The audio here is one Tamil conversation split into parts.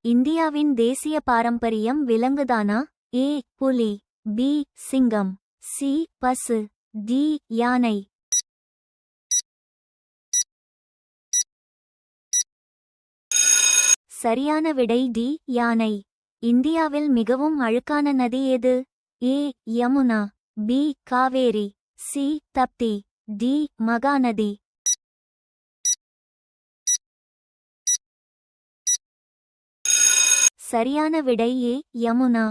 இந்தியாவின் தேசிய பாரம்பரியம் விலங்குதானா? ஏ புலி, பி சிங்கம், சி பசு, டி யானை. சரியான விடை டி யானை. இந்தியாவில் மிகவும் அழுக்கான நதி எது? A Yamuna, B Kaveri, C Tapti, D Mahanadi. சரியான விடை ஏ யமுனா.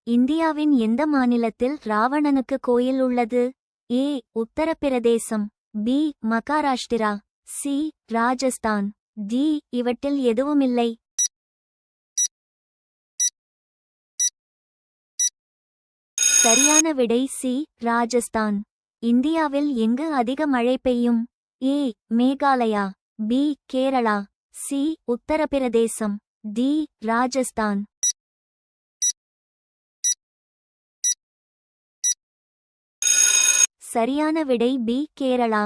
இந்தியாவின் எந்த மாநிலத்தில் ராவணனுக்கு கோயில் உள்ளது? A Uttar Pradesh, B Maharashtra, C Rajasthan, D இவற்றில் எதுவுமில்லை. சரியான விடை சி ராஜஸ்தான். இந்தியாவில் எங்கு அதிக மழை பெய்யும்? A Meghalaya, B Kerala, C Uttar Pradesh, D Rajasthan. சரியான விடை பி கேரளா.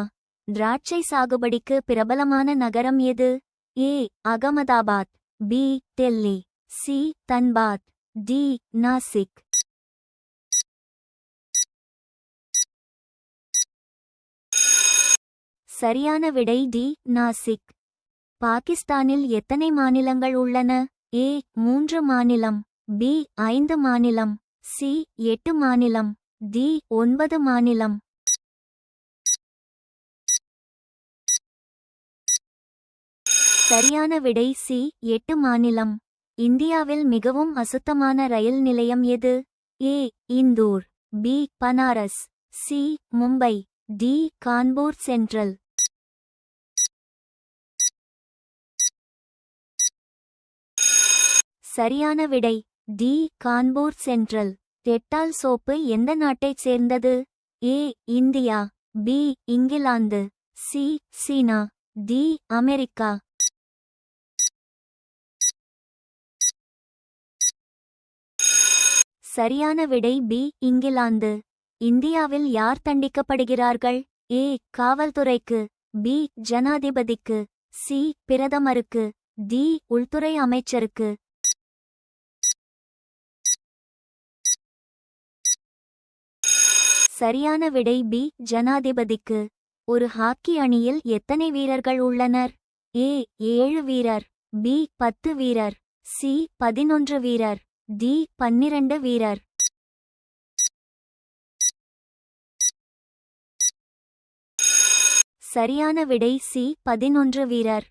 திராட்சை சாகுபடிக்கு பிரபலமான நகரம் எது? A Ahmedabad, B Delhi, C Dhanbad, D Nashik. சரியான விடை டி நாசிக். பாகிஸ்தானில் எத்தனை மாநிலங்கள் உள்ளன? ஏ 3 மாநிலம், பி 5 மாநிலம், சி 8 மாநிலம், டி 9 மாநிலம். சரியான விடை சி 8 மாநிலம். இந்தியாவில் மிகவும் அசுத்தமான ரயில் நிலையம் எது? A Indore, B Banaras, C Mumbai, D Kanpur central. சரியான விடை D Kanpur central. Dettol soap எந்த நாட்டைச் சேர்ந்தது? A India, B England, C China, D America. சரியான விடை பி இங்கிலாந்து. இந்தியாவில் யார் தண்டிக்கப்படுகிறார்கள்? ஏ காவல்துறைக்கு, பி ஜனாதிபதிக்கு, சி பிரதமருக்கு, டி உள்துறை அமைச்சருக்கு. சரியான விடை பி ஜனாதிபதிக்கு. ஒரு ஹாக்கி அணியில் எத்தனை வீரர்கள் உள்ளனர்? ஏ 7 வீரர், பி 10 வீரர், சி 11 வீரர், டி 12 வீரர். சரியான விடை சி 11 வீரர்.